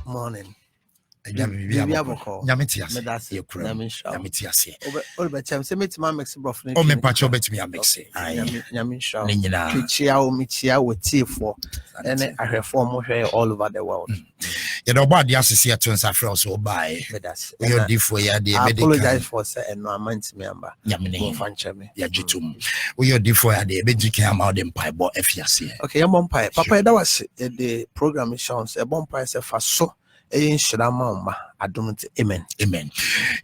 morning. Nyametias, your crown, Nyametias. Over Cham, say, meet my mix of Oh, me patch over to me, I mix it. Yamisha, Michia with T4, and I reform all over the world. You know, but the associate to us also by your different idea. I apologize for saying no, I meant member. Yamini, Fanchame, Yajitum. We are different idea, but you can't out them pie, but FSC. Okay, I'm on pie. Papa, that was the program shows a bomb price for so. I don't amen. Amen.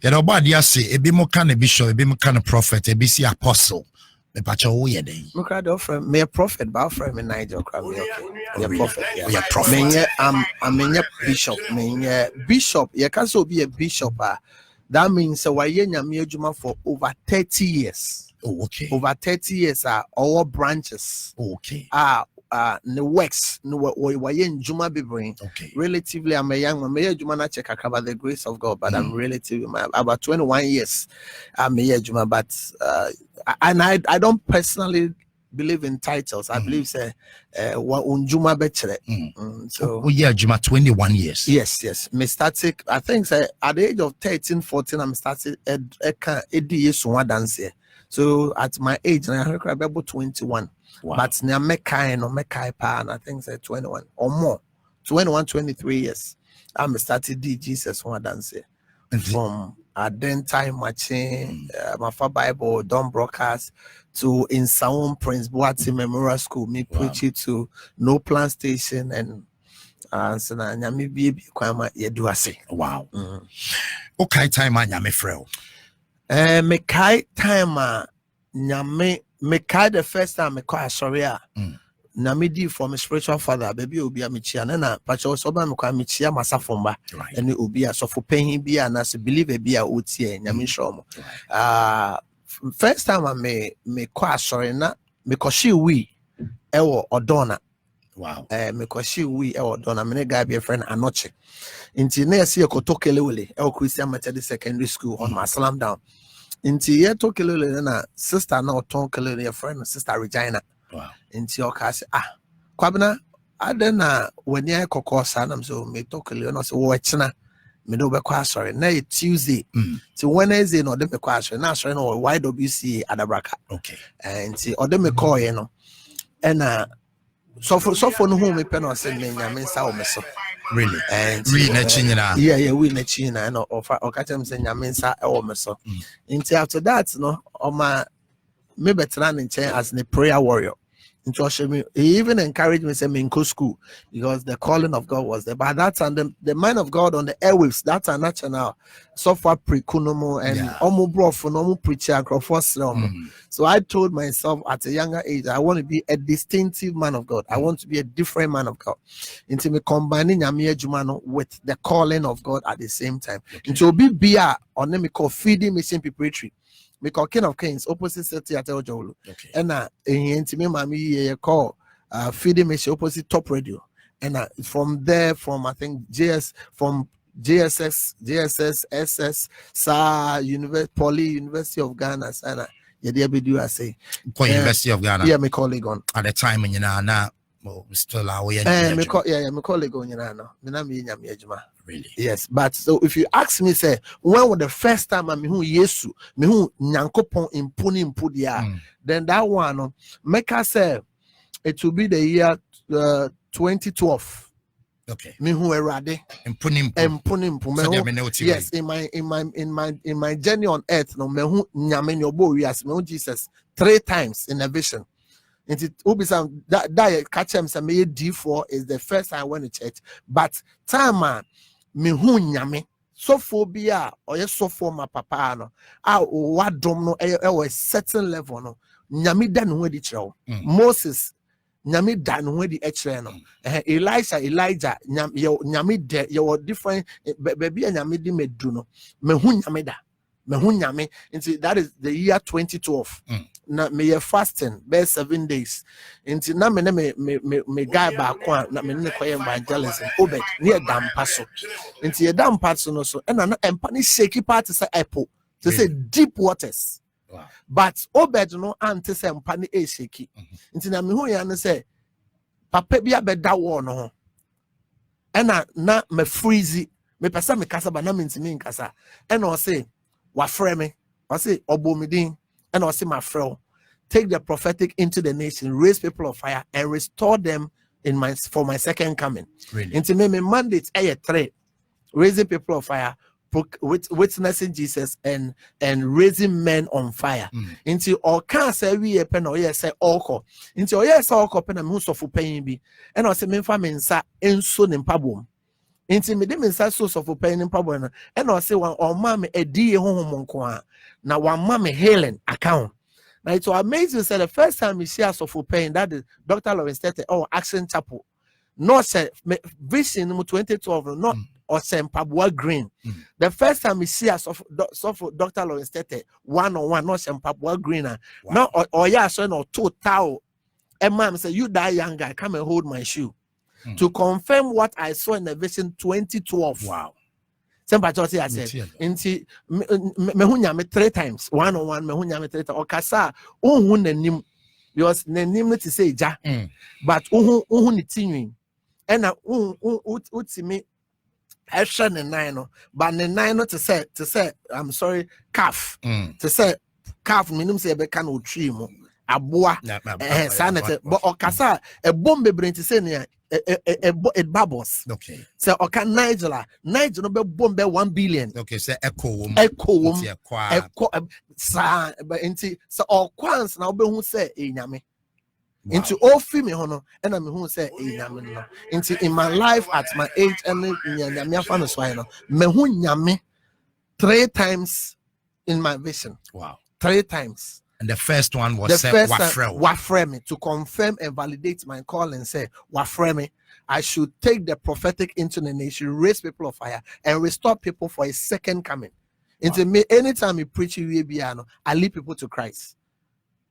You know, but you say a bit more kind of bishop, a bit more kind of prophet, a bit apostle. Me pacho wo ye dey. Me crowd offer me a prophet, but offer me Nigel crowd me okay. Me prophet. We are prophet. Me I'm a bishop. Me bishop. You can so be a bishop. That means why ye nyame adwuma for over 30 years. Oh, okay. Over 30 years all branches. Okay. The works no juma be bring. Okay. Relatively, I'm a young man. May juma na check about the grace of God, but I'm relatively about 21 years. I'm a juma, but and I don't personally believe in titles. I believe say juma betre. So we are juma 21 years. Yes. Me started. I think say at the age of 13, 14, I'm started years one dance. So at my age, I heard about 21. Wow. But now Mekai pa, and I think say 21 or more, 21, 23 years. I'm started Jesus one dance from Adentai matching, my Bible, Don Broadcast to in Sound Prince Boati Memorial School. Me preach it to No Plan Station and so na nyame bi kwama yedu ase. Wow. Okay, time a nyame frɛ. Mekai time nyame. Me kai the first time me call sorry na me di for my spiritual father baby obi a me chia na pacho so ba me kwa me chia masafomba ene obi a so for pain bi a na se believe bi a otie nyame shomo first time me call sorry na me ko she we ewo odona. Wow. Me ko she we ewo odona me guy be friend anoche nti na yesi e ko tokelewele ewo Christian Methodist Secondary School on my slam down. Inti ye to kelele na sister na oton kelele your friend sister Regina. Wow. Inti oka say kwabena adena when ye kokosa na so me to kelele no so wo china me do be kwa sorry na Tuesday to Wednesday no de me kwa sorry na sorry no YWC Adabraka. Okay. Inti ode me call ye no na so for no home me pen no say me nyame nsa o me so. Really? And we na chinyina. Yeah, we na chinyina no or catch them say nyame nsa e wo me so. Until after that, no, me better in chain as a prayer warrior. He even encouraged me to say me in school because the calling of God was there. But that time, the man of God on the airwaves, that's a national software pre-kunomo and omu bro for normal preacher across. So I told myself at a younger age, I want to be a distinctive man of God. I want to be a different man of God. Into me combining Yamia Jumano with the calling of God at the same time. Into be on them call feeding mission preparatory. Me call King of Kings opposite city at Ojolu. Okay. And into me mami call feeding mission opposite Top Radio. And from there, from I think from JSS, SS, SAR, University of Ghana, Sana. Yeah, there be do I say. University of Ghana. Yeah, me colleague on. At the time when you know now, still our way. Me colleague on you know. Me na me nyame adwuma. Really? Yes, but so if you ask me, say, when was the first time I me who Yesu, me who Nyankopon impu dia, then that one, make us say it will be the year 2012. Okay. Me who erade impu. Yes, in my journey on earth, no me who nyame nyobo yes, me who Jesus 3 times in a vision. And it will be some that catch him some D4 is the first time I went to church, but time me hu nyame so phobia or yes so for my papa no what dom no a certain level no nyame dan ho di kire Moses nyame dan ho di kire no Elijah nyame de you different baby nyame di medu no me hu nyame da me hu nyame into that is the year 2012 na me fasting be 7 days into na me guy back one na me ne koy evangelism Obed near dampa so into ye dampa so no so and na empa ni shaky part say apple to say deep waters. Wow. But Obed no ante say empa ni e shaky into na me hu ya no say papa bi abeda wo no ho na me freeze me pesa me kasa ba na me ntimi nkasa ena o say wa frɛ me o say obomidin ena o say ma frɛ take the prophetic into the nation, raise people of fire and restore them for my second coming. Really? Into me mandate three, raising people of fire, witnessing Jesus and raising men on fire. Into all can say we pen or yes say oko. Into yes oko pen and most of paying be and I say me mensa en so nimpabum. Into me mensa source of paying in pabon and I say one or mammy a dear home on now one mammy hailing account. Now it's so amazing. Say the first time you see us of pain, that is Dr. Lawrence Tete or Action Chapel. Not say vision 2012, not or say Pabua Green. The first time you see us of Dr. Lawrence Tete, 1-on-1, not say Pabua Green. Now or yeah, son or 2 towel. And mom say, you die young guy, come and hold my shoe. To confirm what I saw in the vision 2012. Wow. Somebody I said, inti mehunya me 3 times, 1-on-1, mehunya me 3 times. Okasa, ohun nenim, because nenim no to say ja, but ohun ni tinwin. Ena utimi hesha ne 9 no, but ne 9 no to say, I'm sorry, calf, to say calf minimum say be kan otwi mu. Aboa sanete but okasa e bombe brain to say near it bubbles. Okay. So okay, Nigel no be bombe 1 billion. Okay, so echo sa but inti so all kwans na obe hu say enyame. Into ofi me hono and I me hu say enyame no. Into in my life at my age and nyame afa no so no. Me hu nyame 3 times in my vision. Wow. 3 times. And the first one was Wafreme to confirm and validate my call and say, Wafreme, I should take the prophetic into the nation, raise people of fire, and restore people for a second coming. Into me, anytime you preach I lead people to Christ.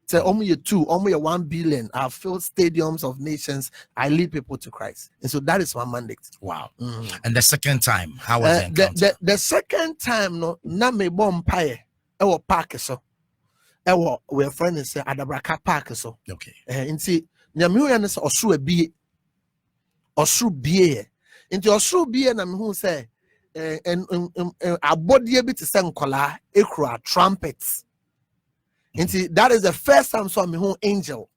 Say, only 2, only 1 billion. I've filled stadiums of nations. I lead people to Christ. And so that is my mandate. Wow. And the second time, how was the encounter? The second time, no, na me bompire, ewo park so. Ewo we friend say Adabraka Park so. Okay. Nti nyame hu ya ne osru abie. Osru bie. Nti osru bie na me hu say abodie bi te say nkola ekura trumpets. Nti that is the first time so me hu angel.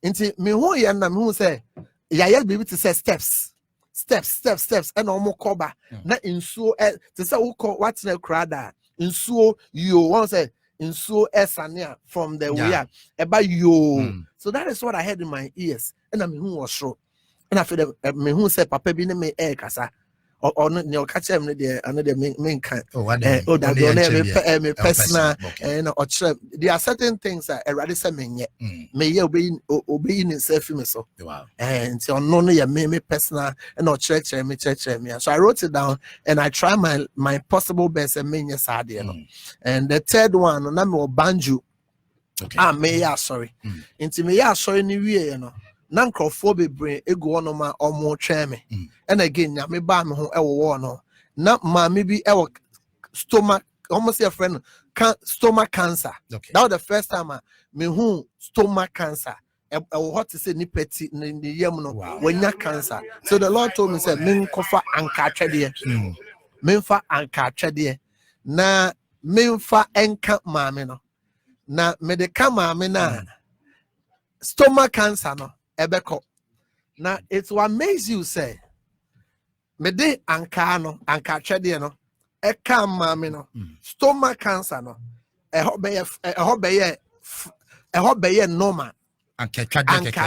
Nti me hu ya na me hu say yayel bi te say steps and omo koba na nsuo te say wo what na krada nsuo you want say nsuo esania from the way eba yo. So that is what I heard in my ears and I me hu was sure and I feel me hu say papa bi ne me kasa or no catch him there another main kind that me personal and or there are certain things that I rather say me ye obey in self me so wow and so no me personal and or church me so I wrote it down and I try my possible best and me sad and the third one na me banjo me sorry into me sorry ni wie na nkrofo bebre egu ono ma omo tweme and again nyame ba me ho ewo no na ma me bi ewo stomach almost a friend stomach cancer. That was the first time me hu stomach cancer what to say ni peti ni yam no when ya cancer. So the Lord told me say me nkofa anka twede me mfa anka twede na me mfa enka maame no na me de ka maame na stomach cancer no ebeko. Now it will amaze you say me de anka twede no e kam mame no stomach cancer no e ho be normal anka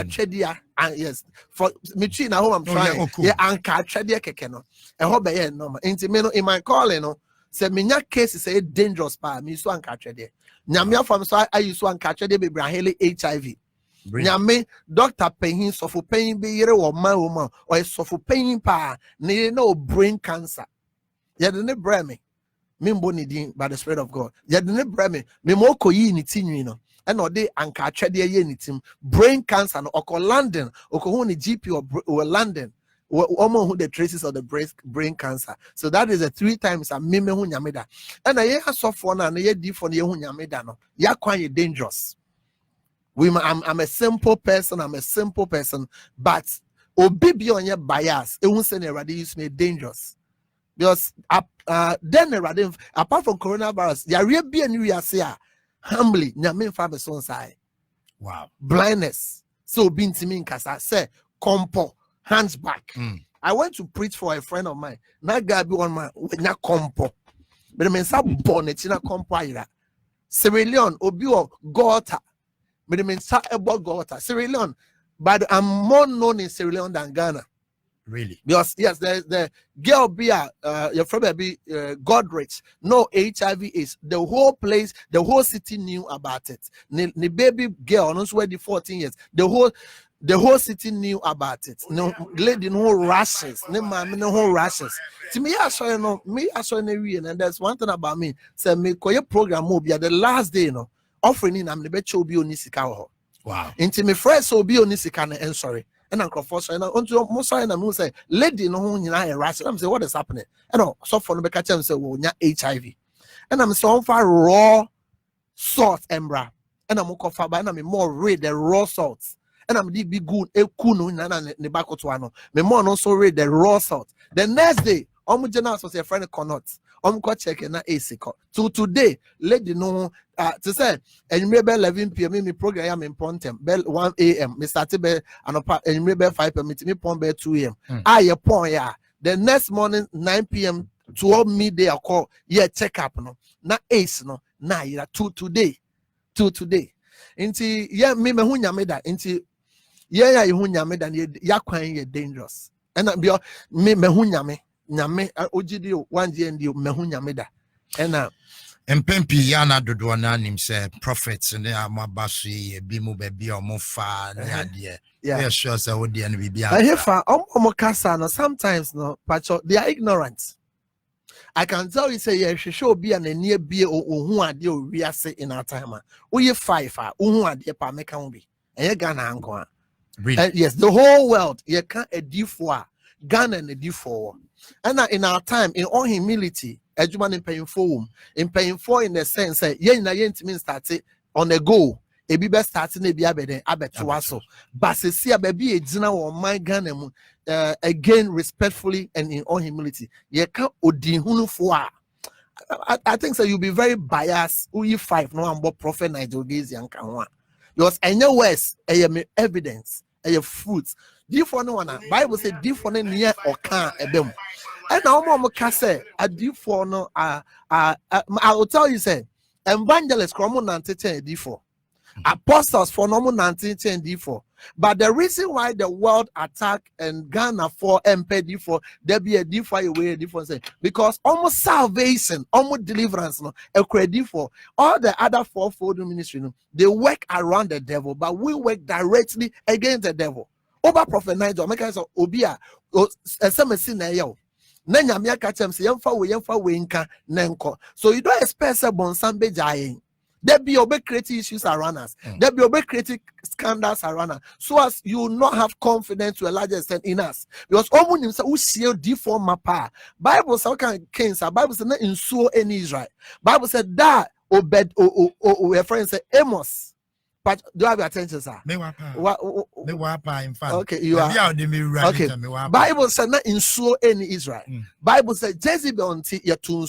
twede and yes for me tree na home I'm trying anka twede keke no e ho be normal enti me no in my calling no say me nya case say dangerous pa me so anka twede nyame afam so I use anka twede be brahele HIV. Nyame doctor pain suffer pain be yere wo man woman or suffer pain pa ne no brain cancer. Ya de ne breme me mbo ni din by the spirit of God. Ya de ne breme me mo koyi ni tinwi no e no de anka twede ye ni tim brain cancer no oko London oko hu ni GP or London omo hu the traces of the brain cancer. So that is 3 times a me hu nyame da. And na ye asofo na ye di for na ye hu nyame da no ya kwan ye dangerous. I'm a simple person, but obi bi on your bias e won say na Erade use me dangerous because then Erade apart from coronavirus there are be any we say humbly nyame fa be so nsai Wow. blindness so be ntimi nkasa say compo hands back. I went to preach for a friend of mine. Na guy be one man na compo. But me say born it na compo ira. Sierra Leone obi o Gota. But me say about Gota. Sierra Leone, but I'm more known in Sierra Leone than Ghana. Really? Because yes, the girl be your friend be Godrich. No HIV is the whole place, the whole city knew about it. The baby girl, no swear the 14 years. The whole city knew about it. No lady, no rashes. No man, no whole rashes. To me, I saw and there's one thing about me. Say me koye program will be at the last day, offering in am the bet show be onisika. Wow. Into me friends so be onisika and sorry. And Uncle Foster and unto most and I say, lady no who you rash. I'm say what is happening? And so for the catch and say, well, HIV. And I'm so far raw salt embra. And I'm more read the raw salts. And I'm the big good e kunu na ne bako to ano. Me more also read the raw salt. The next day, general was a friend cannot. Go check na AC to today, lady know to say and maybe 11 p.m. me program in Pontem, bell 1 a.m. Me started be and maybe 5 p.m. me pon be 2 a.m. I pon ya. The next morning 9 p.m. 12 midday I call check up no. Na ace no na ira to today. Inti me hu nyame da inti yeah, you nyame dan ya kwan ye dangerous. And be me hu nyame ojidi one day and you me hu nyame da. And Mpempi yana dodo na nim say prophets ne amabaso ye bi mu ba bi o mo fa ne ade. Yeah, sure say wo de na bibia. I hear fa omo kasa no sometimes no pacho they are ignorant. I can tell you say yeah show be an enie bie ohun ade o wiase in our time. Oye 5 ohun ade pa meka ho bi. Enye Ghana anko. Really? Yes, the whole world you can't a D4 Ghana and a D4. And in our time, in all humility, Edgeman in paying for in the sense that means started on the go. A be best starting a be abetuaso. But see a baby a dinner or my Ghana again respectfully and in all humility. You can't odihunu for. I think so. You'll be very biased. Who 5 no about prophet Nigel Gazi and Kanwa. Because any words, evidence, fruits. Different one. Bible said different near or can ebem. And now mama can say a different no. I will tell you say evangelists from 1910 D4. Apostles for normal 1910 D4. But the reason why the world attack and Ghana for MP D4, there be a D4 away difference because almost salvation, almost deliverance, no, a credit for all the other fourfold ministry, no, they work around the devil, but we work directly against the devil. Over Prophet Nigel, make us obia some sin yo. Nenya me catch him say yemfa we nka nenko. So you don't expect say bonsambe jayin. There be obe creating issues around us. There be obe creating scandals around us. So as you will not have confidence to a larger extent in us. Because omun himself who see deform mapa. Bible said can kings. Bible said not in so in Israel. Bible said that obed your friend said Amos. But do you have your attention, sir? Me wapa in fact. Okay, you are. Okay. Bible said not in so any Israel. Bible said Jezebel until you to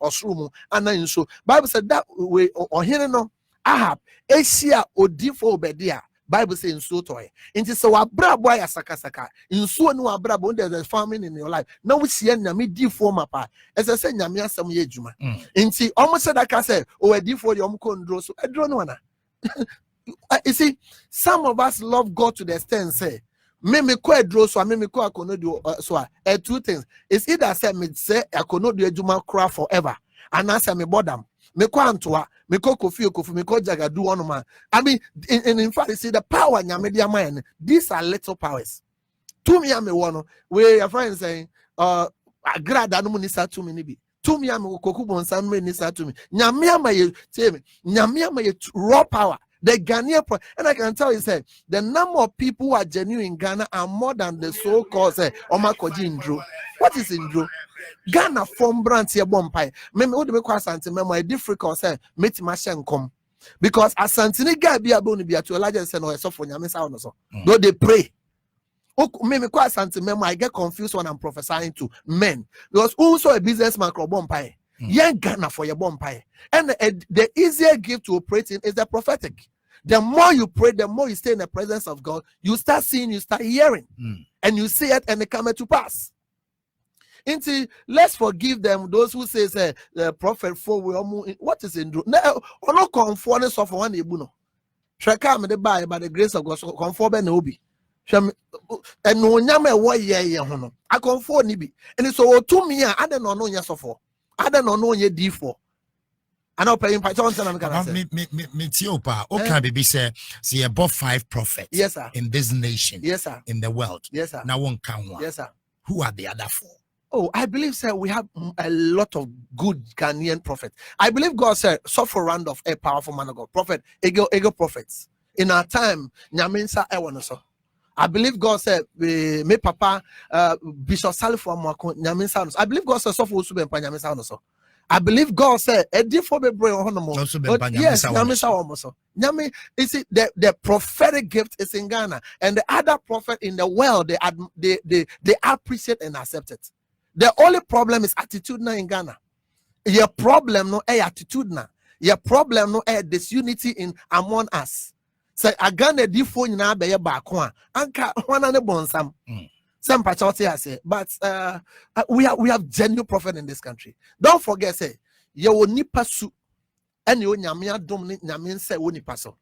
Osrumu and in so. Bible said that way or here no Ahab Asia odifo obedia. Bible says in so toy. Into so abra boy asakasaka. In so no abra when there's famine in your life. Now we see nyame difo mapa. As I say nyame asam ye juma. Into almost said that I say oh difo the omkondro so I don't know na. You see, some of us love God to the extent say, me ko draw so me ko akonodu so two things. It's either say me say akonodu ejuma cry forever, and answer me bodam. Me ko antoa, me ko kofi, me ko jagadu one man. I mean, in fact, you see the power nyamedia man. These are little powers. To me, I'm one where your friend saying, agrada no munisa to me nibi. To me, I'm koku bonsan me nisa to me. Nyamia may say me, nyamia may raw power. The Ghanaian, and I can tell you, say the number of people who are genuine in Ghana are more than the so-called Omakoji Indro. What is Indro? Ghana form brands here bompai. Maybe what do we call something? Maybe difficult say meet Mashan come because as Santini guy be able to be to a larger extent or so for Nyamisa or so. Though they pray. Me quite sentiment. I get confused when I'm prophesying to men because also a businessman called Bompire. Young Ghana for your Bompire. And the easier gift to operate in is the prophetic. The more you pray, the more you stay in the presence of God, you start seeing, you start hearing, and you see it and it comes to pass. Until let's forgive them, those who say the prophet for what is in do no conformity of one ebuno. Shaka me by the grace of God, so conform and obi. And no nyame wo ye hono. I conform ni bi. And so to me, I don't know yesofo. I don't know ye D4. I know paying Python. Me tiopa. Okay, baby say above 5 prophets. Yes, sir. In this nation. Yes, sir. In the world. Yes, sir. Now one count one. Yes, sir. Who are the other 4? Oh, I believe, sir, we have a lot of good Ghanaian prophets. I believe God said, suffer Randolph, a powerful man of God, prophet, ego prophets. In our time, Nyaminsa Ewanoso. I believe God said, me papa, Bishop Salifo Amwako, Nyaminsa. I believe God said, suffer Usube Nyaminsa Onoso. I believe God said, a different yes, Nyaminsa Onoso. Nyami, you see, the prophetic gift is in Ghana, and the other prophet in the world, they appreciate and accept it. The only problem is attitude now in Ghana. Your problem no attitude now. Your problem no disunity in among us. So Ghana di phone na be back one. Anka one and bonsam. Some patriotic I say, but we have genuine prophet in this country. Don't forget, say you will nipa su and you nyamia dominate nyamin say wo nipa so.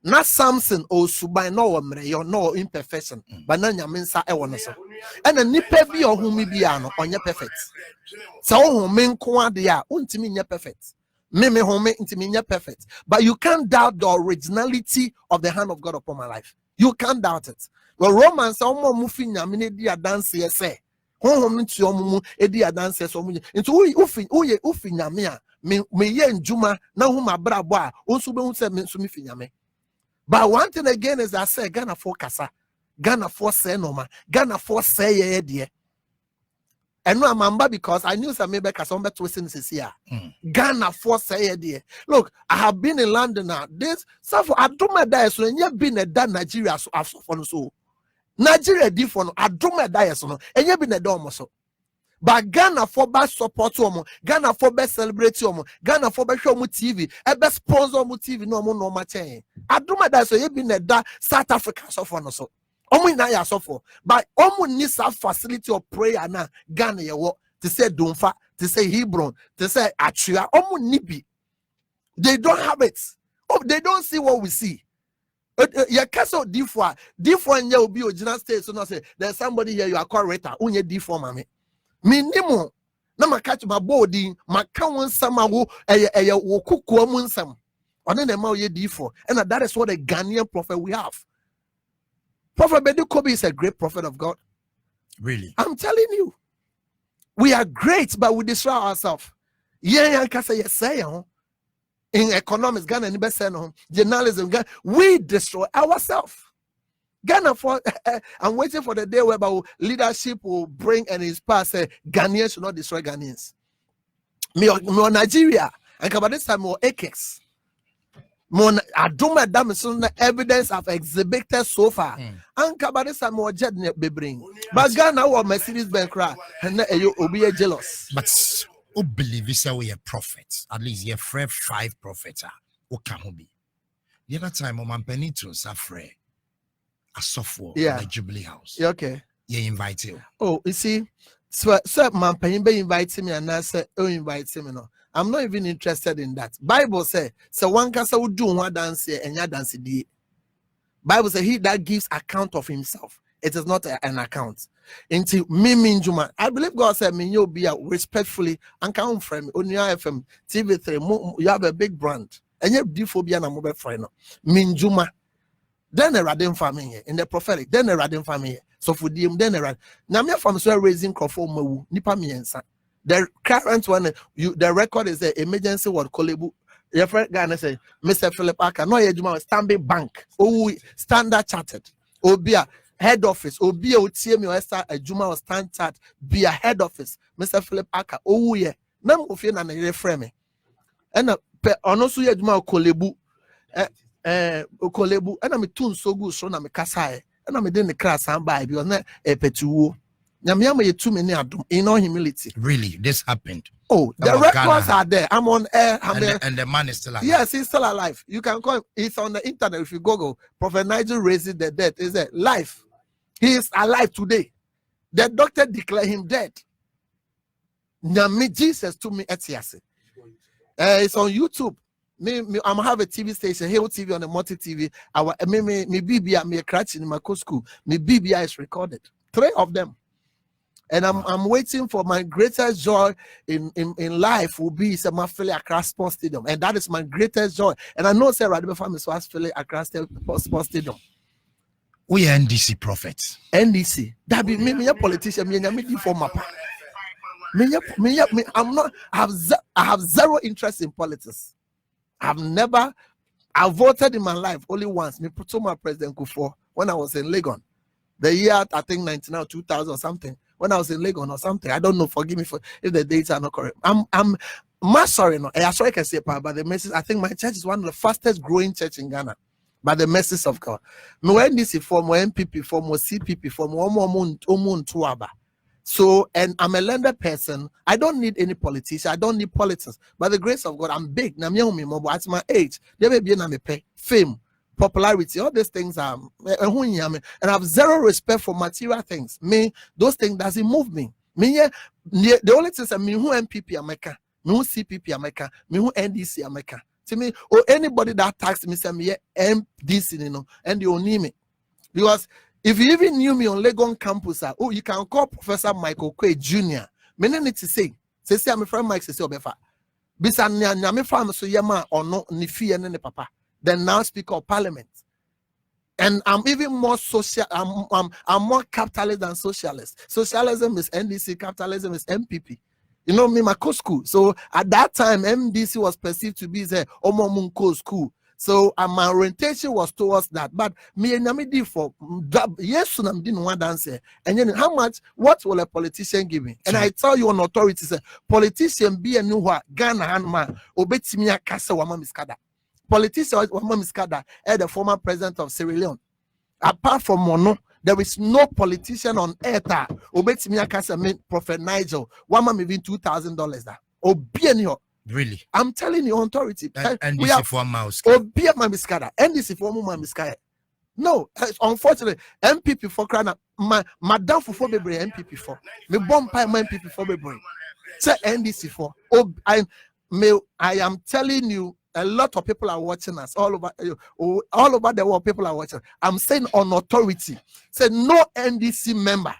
Not Samson or Subai no mre no imperfection, but na nyaminsa e wono so. And a nipa bi o hu mi bia no onye perfect. So hu me nko ade a untimi nya perfect. Me hu me ntimi nya perfect. But you can't doubt the originality of the hand of God upon my life. You can't doubt it. Well, Romans omo mu fi nyamine di adanse ye say. Hu nti omo mu edi adanse so mu. Nti ufi nyame a me ye njuma na hu mabrabo a onsu be hu se me nso me fi nyame. But one thing again is I say Ghana for Kasa, Ghana for say no ma, Ghana for say ye dear. And no remember because I knew some maybe Kasombe twisting this year. Ghana for say ye dear. Look, I have been in London now. This so I do my diet so and you been a done Nigeria so so. Nigeria different. I do my diet so and you been a dome so. But Ghana for best support omo, Ghana for best celebrate omo, Ghana for best show mu TV, e best sponsor mu TV no mo no ma chen. Aduma that so ye be na da South Africa so for no so. Omo na ya so for. But omo need some facility of prayer na Ghana ye wo to say Domfa, to say Hebron, to say Atria, omo nibi. They don't have it. Oh, they don't see what we see. Your castle D4 and you will be original state so no say there's somebody here you are correct unye D4 mame. Minimum na maka my body maka won samawo wo kuku amunsam one na ma ye D4 and that is what a Ghanaian prophet we have. Prophet Bedu Kobe is a great prophet of God. Really, I'm telling you, we are great but we destroy ourselves. Yeah, in economics Ghana ni best no journalism we destroy ourselves. Ghana for I'm waiting for the day where leadership will bring and inspire say Ghanaians should not destroy Ghanaians. Me Nigeria and by this time more AKEX. I do my damn evidence I've exhibited so far. And by this time more jet be bring. But Ghana or Mercedes Benz cry and you will be jealous. But who believe is we a prophet? At least you have 5 prophets. Who can be? The other time on penny to suffer. A software the Jubilee House. Yeah, okay. You invite you. Oh, you see, so man be inviting me and I say, oh, invite me no. I'm not even interested in that. Bible say, so one can say do one dance here and ya dance the Bible say he that gives account of himself. It is not an account. Into me Minjuma. I believe God said me you be respectfully and come from Onia FM TV3. You have a big brand. And you diphobia na mobile friend. Minjuma. Then a radin family in the prophetic, then a radin family. So for them, then a rad. Now me from so raising Crawford Mawu, Nipa Miensa. The current one, the record is the emergency word Kolebu. Your friend Ghana say, Mr. Philip Aka, no Yejuma, Stanbic Bank, Standard Chartered, Obia, head office, Obia, TM, or Esther, a Juma or Standard, be a head office, Mr. Philip Aka, oh, yeah, none of you and a frame. And also Yejuma Kolebu. Okolebu and I'm too so good so na me kasai and I'm in the class and by because not a petu. Nyamiama ye too many adum in all humility. Really, this happened. Oh, the records are there. I'm on air. And the man is still alive. Yes, he's still alive. You can call him. It's on the internet. If you Google Prophet Nigel raises the dead, is it life? He is alive today. The doctor declared him dead. Nyami Jesus to me etiase. It's on YouTube. I'm have a TV station, Hill TV on the multi TV. Our me BBI, me crash in my school. Me BBI is recorded. 3 of them. And I'm waiting for my greatest joy in life will be Samafele Accra Sports Stadium. And that is my greatest joy. And I know Sarah the family so Asfele Accra Sports Stadium. We are NDC prophets. NDC. That be me a politician, me for my part. I'm not I have zero interest in politics. I voted in my life only once. Me put my President Kufuor when I was in Legon. The year I think 19 or 2000 or something. When I was in Legon or something, I don't know. Forgive me if the dates are not correct. I'm sorry, no. I sorry I can say, but the message. I think my church is one of the fastest growing church in Ghana. By the message of God. Me when this form, MPP form, CPP form, tuaba. So, and I'm a lender person. I don't need any politician. I don't need politics. By the grace of God, I'm big. At my age, there may be fame, popularity, all these things are, and I have zero respect for material things. Me, those things doesn't move me. Me, the only thing is me who MPP America, me who CPP America, me who NDC America. To me, or anybody that attacks me, say me MDC, and you need me. Because if you even knew me on Legon campus, you can call Professor Michael Quay Jr. Me need to say I'm a friend Mike say obefa. Bisa nyame fam so yema or no ni fie ne papa. Then now Speaker of Parliament. And I'm even more social, I'm more capitalist than socialist. Socialism is NDC, capitalism is MPP. You know me, my school. So at that time, MDC was perceived to be the Omomunko school. So my orientation was towards that. But me and Namidi for yes, I'm doing one answer. And then how much, what will a politician give me? And I tell you on authority, say, politician be a new Ghana Hanma, Obetimia Kasa Wama Miskada. Politician Wama Miskada, the former president of Sierra Leone. Apart from Mono, there is no politician on earth. Obetimia Kasa mean Prophet Nigel, Wama maybe $2,000. Obienio. Really? I'm telling you, authority. And this for mouse. Obia Mamiskada. And this for Mamiskaya. No, unfortunately, MPP for Krana, Madame for Bebre MPP for. Me bomb pie my MPP for Bebre. Say NDC for. I am telling you, a lot of people are watching us all over the world. People are watching. I'm saying on authority. Say no NDC member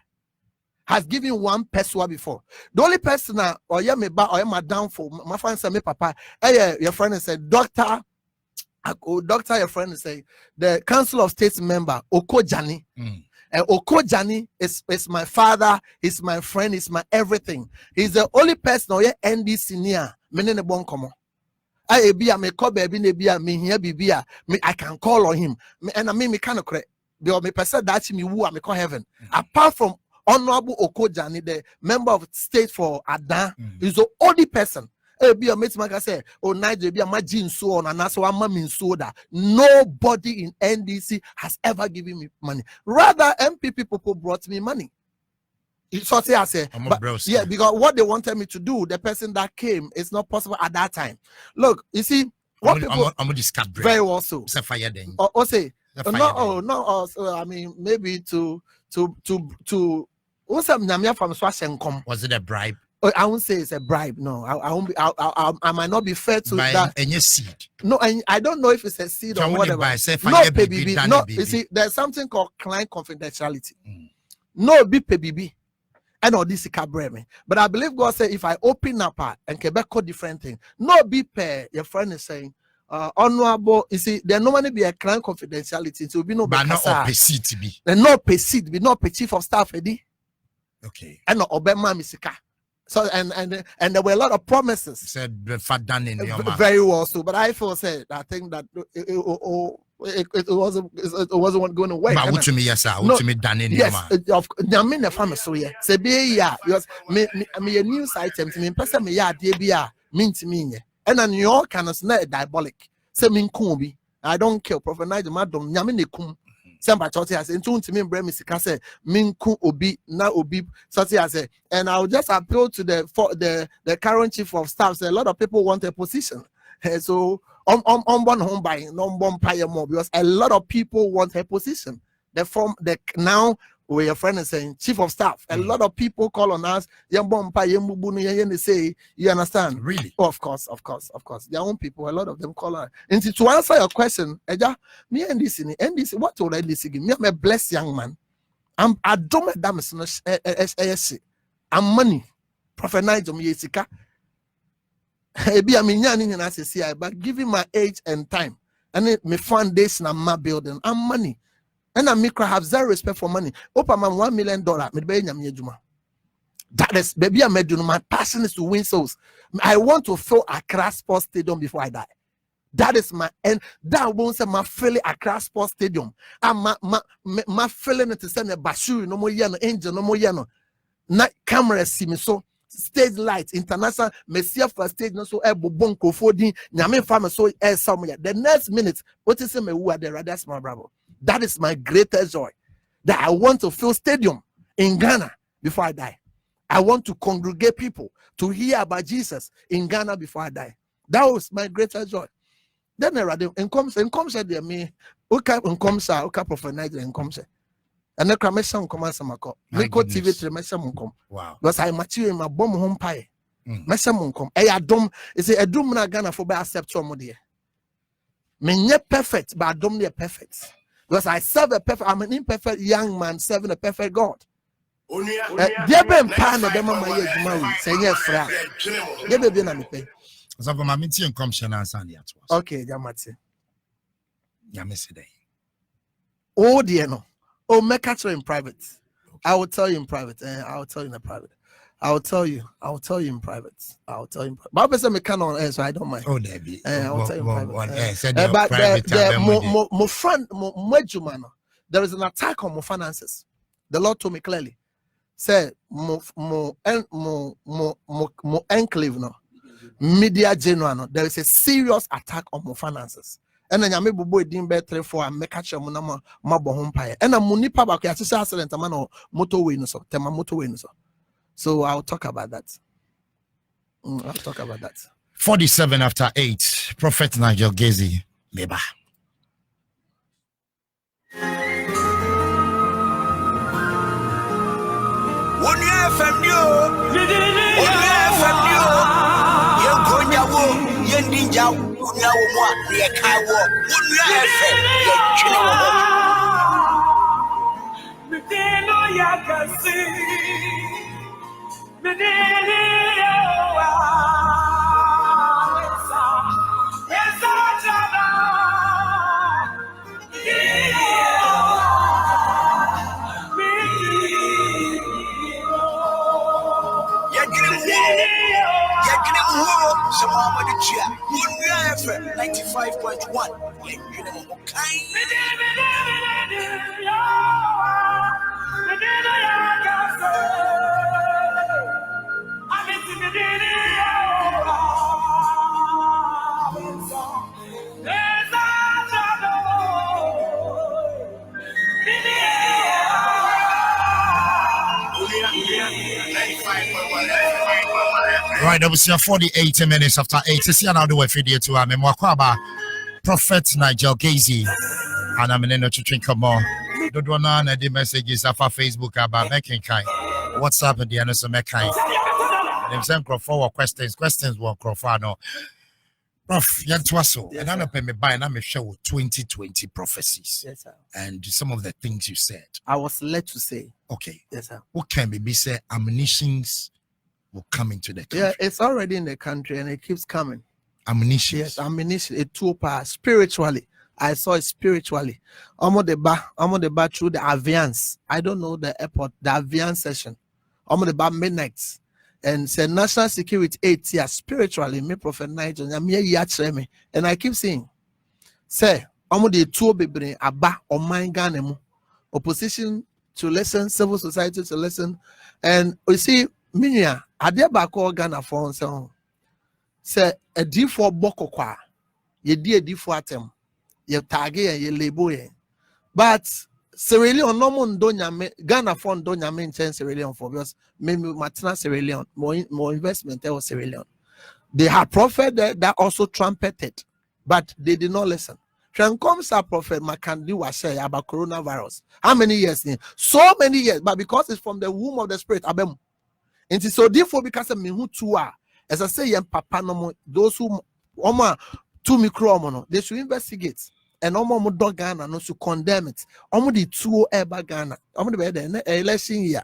has given one person before. The only person or my down for my friend said me papa. Your friend said doctor. Doctor, your friend say the Council of State member Okojani. Okojani is my father. He's my friend. He's my everything. He's the only person or NDC near. Menene bon komo. I call baby me here bibia. I can call on him. And I mean me kind of correct. Because me person that me woo I call heaven. Apart from Honorable Okojani, the member of state for Adan, is the only person. Nobody in NDC has ever given me money. Rather, MPP people brought me money. So I say, yeah, because what they wanted me to do, the person that came, it's not possible at that time. Look, you see, what people very well so. Or say, no. I mean, maybe to. Was it a bribe? I won't say it's a bribe. No, I won't be. I might not be fair to that. Any seed? No, I don't know if it's a seed or whatever. No, baby. No, you see, there's something called client confidentiality. No, be PBB. I know this is Cabreme, but I believe God said if I open up and Quebec code different thing. No, be pair. Your friend is saying. Honorable, you see, there normally be a client confidentiality. It will be no, but not opposite to be. There no opposite, be not chief of staff, Eddie. Okay. And not Obama Misika. So and there were a lot of promises. Said very well so, but I think that it wasn't going to work. But what to me, yes, sir. What to me done in your mind? Yes, of the family so yeah. Say be yeah, because me a news item to me person me yeah, dear be mean to me. And New York and it's not diabolic. Say me kumbi. I don't care. Prophet Nigel Madam Nyame ne kum. Samba Choti has into me Bremisika say Minku Obi na Obi Soti has and I'll just appeal to the current chief of staff. Say a lot of people want a position. So on one home buying, no one pay more because a lot of people want a position. Now where your friend is saying chief of staff, a lot of people call on us. Say, you understand? Really? Oh, of course. Their own people, a lot of them call on. And to answer your question, me and this, what will I listen? Me, I'm a blessed young man. I don't damage. I'm money. Prophet Nigel Yesika. But given my age and time, and my foundation and my building, I'm money. And I have zero respect for money. Open my $1 million. That is, baby, my passion is to win souls. I want to fill Accra Sports Stadium before I die. That is my and that won't say my feeling Accra Sports Stadium. And my feeling to send a bashu no more yano angel no more yano. Night camera see me so stage lights international Messiah for stage no so bonko fodi nyame farm so somewhere. The next minute, what is me who are there? That's my bravo. That is my greatest joy. That I want to fill stadium in Ghana before I die. I want to congregate people to hear about Jesus in Ghana before I die. That was my greatest joy. Then there comes there me okay Prophet Nigel and comes and the commission come samako Miko TV 3 mesha come. Wow. Because I mature in my bomb home pie. Mesha come. Adom is a doom na Ghana for by accept somebody. Me perfect, but I don't need perfect. Because I serve a perfect, I'm an imperfect young man serving a perfect God. There been pan of them on my age, saying yes, fra. There be na me pay. So for my meeting come shana sandi at was. Okay, Jamati. Yameside. Oh dear no. Oh, make catch in private. I will tell you in private. I will tell you in private. I will tell you in private. But I say me can on air, so I don't mind. Oh, Debbie. I will tell you in private. But my friend, there is an attack on my finances. The Lord told me clearly. Say, mo enclave no, media general no. There is a serious attack on my finances. And then yame bubo edin be 3-4 and make catch mo na ma bo hom pae. And na munipa ba ko asese accident ma no motorway no so. Tema motorway no so. So I'll talk about that. I'll talk about that. 47 after 8. Prophet Nigel Gazy. Meba. Someone with the chair. 95.1. Right, that was 48 minutes after 8. See now do a video to me about Prophet Nigel Gazy. And I'm in to drink more. Don't want to messages off Facebook about making kind. WhatsApp and the answer make kind. Them send forward questions were Crofano. Prof, Yantwaso, and I'm pay me by and I'm show 2020 prophecies. Yes, sir. And some of the things you said. I was led to say. Okay. Yes, sir. What can be said? Ammunitions will come into the country. Yeah, it's already in the country and it keeps coming. Ammunition. Yes, ammunition. It tool power spiritually. I saw it spiritually. I'm on the bar through the Aviance. I don't know the airport, the Aviance session. I'm on the bar midnight. And say national security 8 years spiritually, me Prophet Nigel, and I keep saying, say, I'm on the tour baby aba on my Ghana, opposition to listen, civil society to listen, and you see, Minya, I dare back all Ghana for so say a D4 boko kwa, ye D4 atem, ye tag ye label ye. But Sierra Leone no more ndo nyame Ghana for ndo nyame nchen Sierra Leone for because maybe matena Sierra Leone more investment there was Sierra Leone. They had prophet there that also trumpeted, but they did not listen. When comes a prophet Makandi was say about coronavirus. How many years? So many years, but because it's from the womb of the spirit, abem. And so therefore, because of me who two are, as I say, papa no more, those who oma 2 micro they should investigate. And omo dog Ghana no to condemn it. Omo the 2 eba Ghana. Omo the election year.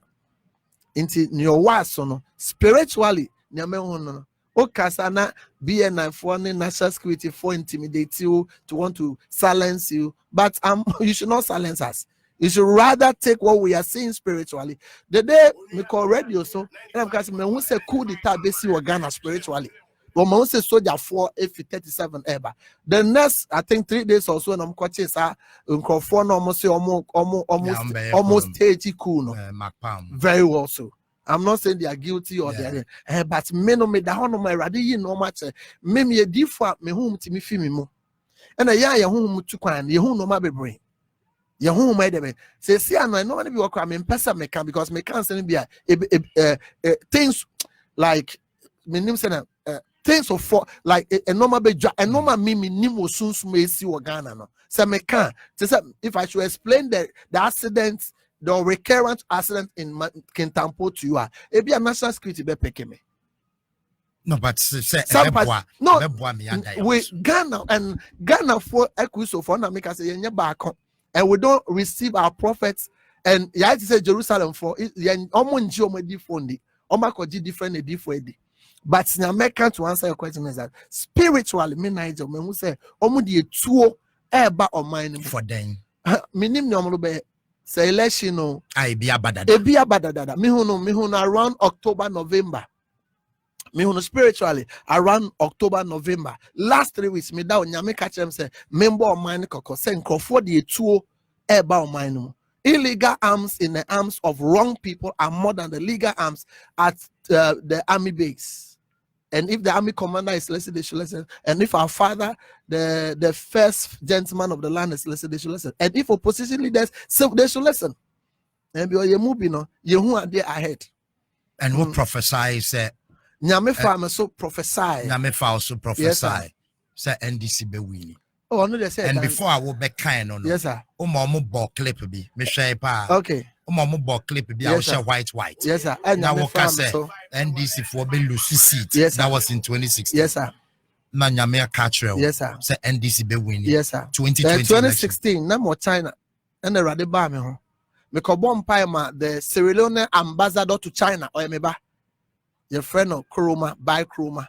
Into your was no spiritually, no. Okasana BNI for national security for intimidate you to want to silence you, but you should not silence us. You should rather take what we are saying spiritually. The day we call radio, so and I'm because me who say cool the tab basi or Ghana spiritually. But me who say soldier 4 F37 ever. The next I think 3 days or so, and I'm coaching sir, for almost 30 cool no. Very well so. I'm not saying they are guilty or they are, but me no me da hono my radi yi no much. Me me di for me home to me fi me mo. And ya home to kwan ye hu no ma bebre. Ye hu ma de say see I no be work am pesa me can because me can say be things like me nim say things of for like a normal be a normal me nim wo sunsun me si wo Ghana no. Say me can say if I should explain the accident, the recurrent accident in Kintampo to you are it be a national security be peke me. No, but say no we Ghana for equiso for na make us say back and we don't receive our prophets and you have to say Jerusalem for almost different but American to answer your question is that spiritually me Nigel me who say the 2 eba or mine for them minim no be say election no I be abadada me who around October November me who spiritually around October November last 3 weeks me da onyame catch them say member of mine koko say for the 2 eba of mine illegal arms in the arms of wrong people are more than the legal arms at the army base. And if the army commander is listening, they should listen. And if our father, the first gentleman of the land is listening, they should listen. And if opposition leaders, so they should listen. And be you moving on, you who are there ahead. And who prophesy say Nyame farmer so prophesy. Nyame fa also prophesy. Yes, say NDC be winning. Oh, no, they say. And before I will be kind on. Yes, sir. Omo clip be me share pa. Okay. Omo clip be I will share white. Yes, sir. And now what can say NDC for be lose seat. Yes, that was in 2016. Yes, sir. Na Nyame catch. Yes, sir. Say NDC be winning. Yes, sir. 2016 na more China and the rade ba me ho. Me ko bon pai ma the Sierra Leone ambassador to China or me ba. Your friend of Kroma by Kroma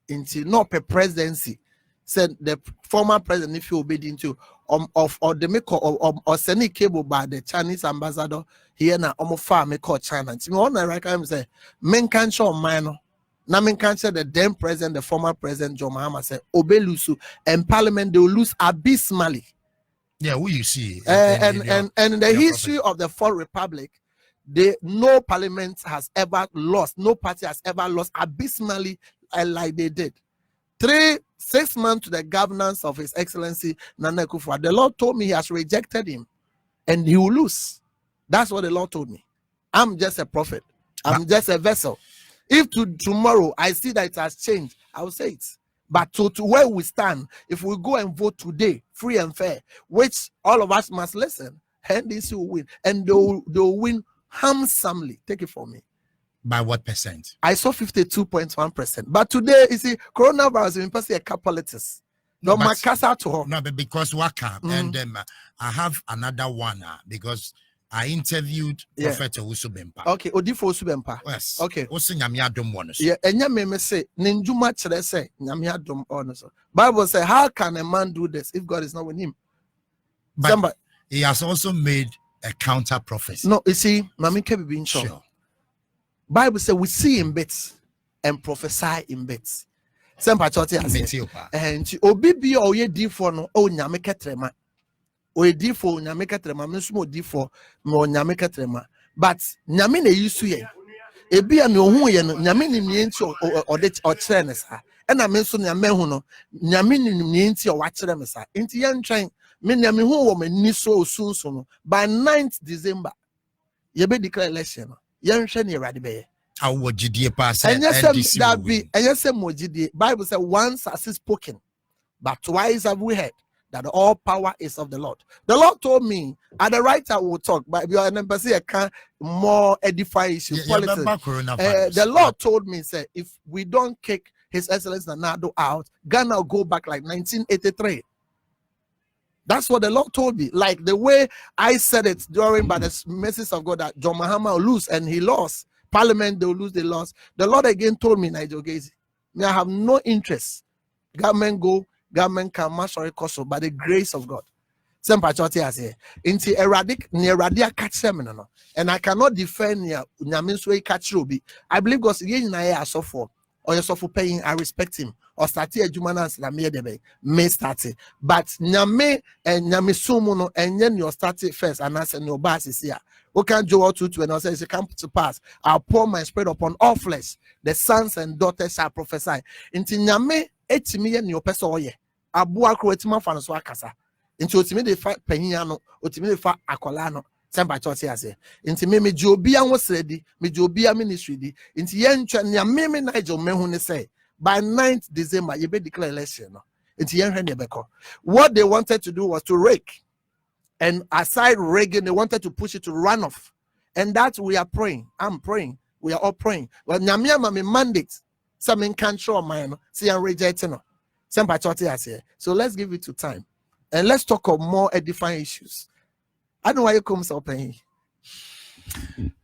into no presidency. Said the former president, if you obedient to or the make or send a cable by the Chinese ambassador here na far me call China. See me on the right time say men can't show minor. Now men can't say the then president, the former president John Mahama said obey Lusu and parliament they will lose abysmally. Yeah, who you see and in the history of the Fourth Republic, no parliament has ever lost, no party has ever lost abysmally like they did. 6 months to the governance of His Excellency Nana Akufo-Addo. The Lord told me He has rejected him and he will lose. That's what the Lord told me. I'm just a prophet. I'm just a vessel. If tomorrow I see that it has changed, I will say it. But to where we stand, if we go and vote today, free and fair, which all of us must listen, NDC will win. And they'll win handsomely. Take it from me. By what percent? I saw 52.1%. But today, you see, coronavirus in person a politics. No, my casa to her. No, but because Waka and I have another one because I interviewed Prophet Usubempa. Okay, Odifo Usubempa. Yes. Okay. Also Nyamiadum one. Yeah, and Nyame say Ninjuma chere say Nyamiadum honest. Bible say how can a man do this if God is not with him? But he has also made a counter prophecy. No, you see, Mami Kebi being sure. Bible says we see in bits and prophesy in bits. Sempa choti ase. And obi bi o ye di for no o nyame ketrema. O ye di for nyame ketrema, me nso di for me o nyame ketrema. But nyame na yisu ye. Ebi a me ohun ye no nyame nim ye nti o de o kire ne sa. E na me nso nyame hu no nyame nim ye nti o wa kire me sa. Nti ye ntwen me nyame hu wo mani so osunso no by 9th December ye be declare election no yen hwe ne Awurade be ye awo gidie pass and yes NDC that will be win. and yes mo gidie Bible say once has he spoken but twice have we heard that all power is of the Lord. The Lord told me, at the right time we will talk, but your embassy can more edify issue. Politics. The Lord told me, say, if we don't kick His Excellency Nana-Addo out, Ghana will go back like 1983. That's what the Lord told me. Like the way I said it during by the message of God that John Mahama will lose and he lost. Parliament, they will lose, they lost. The Lord again told me, Nigel Gacy, me, I have no interest. Government go. Government can sorry cost by the grace of God. Some patriotic as here. Into erratic near radia catch them no. And I cannot defend near Nyamin's catch ruby. I believe God's again I suffer or you suffer paying, I respect him. Or start here Jumanas la may start it. But Nyame and Nyamisumuno and then you start it first and I said no bass is here. Who can Joel 2 and I say it come to pass. I'll pour my spirit upon all flesh. The sons and daughters shall prophesy. Into Nyame etimi ye ne opese oye aboa kro etima fa no so akasa nti otimi de fa panyin no otimi de fa akola no semba church ase nti me je obi an wosredi me je obi a ministry di nti ye ntwa ne me Nigel mehu ne say by 9th December ye be declare election no nti ye hwe ne beko. What they wanted to do was to rake, and aside rigging they wanted to push it to runoff, and that we are praying. I'm praying, we are all praying. Well, nyame ma me mandate some control mine, see and rejecting. So let's give it to time and let's talk of more edifying issues. I don't know why you come so paying.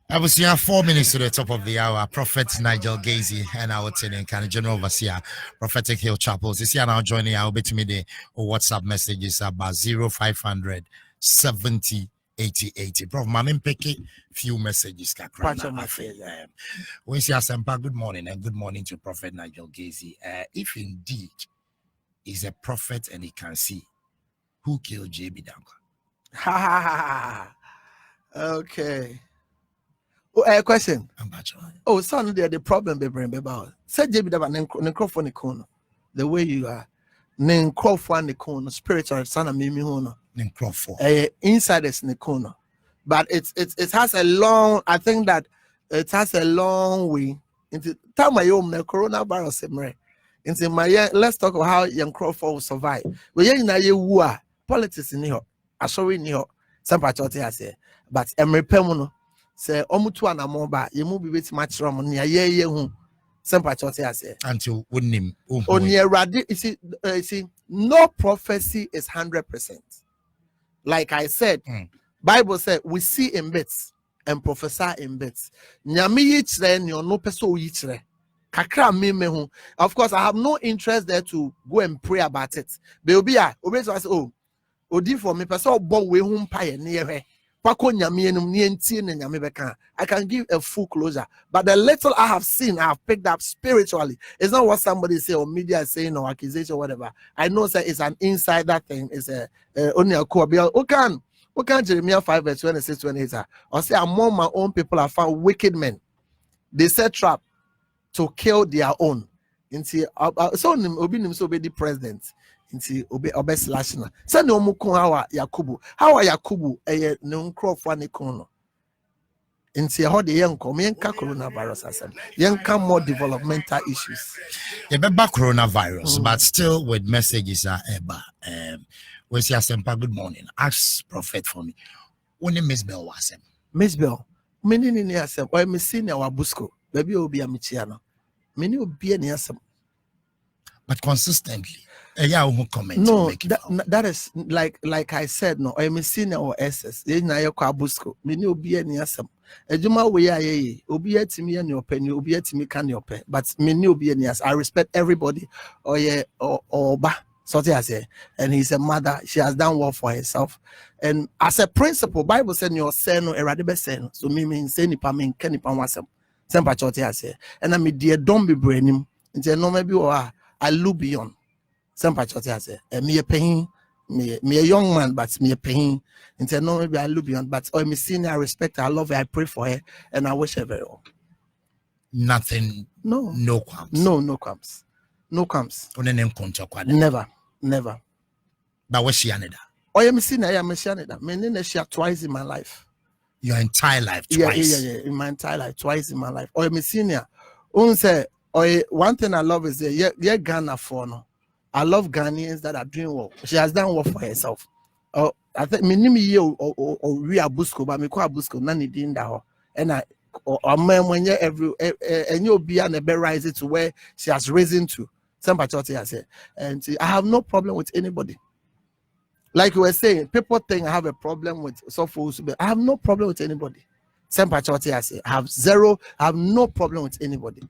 I was here 4 minutes to the top of the hour. Prophet Nigel Gacy and our tenant kind of general overseer, Prophetic Hill Chapels. This year now joining our bit me the WhatsApp messages about 0500 70 80. Prof Mamin Peke, few messages. We say Asempa, good morning and good morning to Prophet Nigel Gacy. If indeed is a prophet and he can see, who killed JB Dankwa? Okay. Oh, question. Oh, son, the problem they bring about. Say JB Dankwa the way you are. Ninkrofu spiritual son of Mimi Hono. Insiders in the corner, but it has a long. I think that it has a long way into time my own the coronavirus. Into my let's talk about how young Crawford will survive. We in a politics in here. I saw in here some patriotic has here, but Emery Pemono say omutu anamoba. You move with much rum on ye some patriotic has here until wouldn't him on your radi. You see, no prophecy is 100%. Like I said, Bible said we see in bits and prophesy in bits. Nyami yichre nyo no peso yichre. Kakra mehu. Of course, I have no interest there to go and pray about it. Baby, obe so say, oh, odi for me peso bo we hu mpaye near Pako nyami enum ni enti ne nyami beka. I can give a full closure, but the little I have seen, I have picked up spiritually. It's not what somebody say or media is saying or accusation or whatever. I know that it's an insider thing. It's a only a core. Who can Jeremiah 5:26-28? Or say among my own people I found wicked men. They set trap to kill their own. So obi so be the president. Inti obe slash na say no mukun how Yakubu no nkrofo ne kon no inti how de yenko me nka coronavirus asem yenka more developmental issues back coronavirus but still with messages are we say Asempa good morning ask prophet for me when Miss Bell was Miss Bell many ni asem or me senior wabusco baby obi amichia no many obi ni asem but consistently comment no that is like I said no I'm a senior or SS na ye kwa busco me ni obi ani asem ejuma we aye obi atimi ani opani obi atimi kan ope but me ni obi ani as I respect everybody or ba so they say and he's a mother, she has done well for herself, and as a principle Bible said your son no erade be sen so me say nipa me nka nipa wasem sempa chote say and I me dear don't be branim nti no maybe I look beyond. Some patriots say, me a pain, me a young man, but me a pain. And say, no, maybe I look beyond, but me senior, I respect her, I love her, I pray for her, and I wish her very well. Nothing, no qualms. No qualms. Never. But what's she another? I am senior, I am a senior. Me share twice in my life. Your entire life, twice. Yeah, in my entire life, twice in my life. I am a senior. Say, one thing I love is that Ghana for no. I love Ghanaians that are doing well. She has done well for herself. I think me name ye or we are Busco, but me kwa Busco nani din da. And I man when you every and you'll be an rise to where she has risen to. Some patriotic I say, and I have no problem with anybody. Like you were saying, people think I have a problem with software, but I have no problem with anybody. Some patriotic I say, I have no problem with anybody.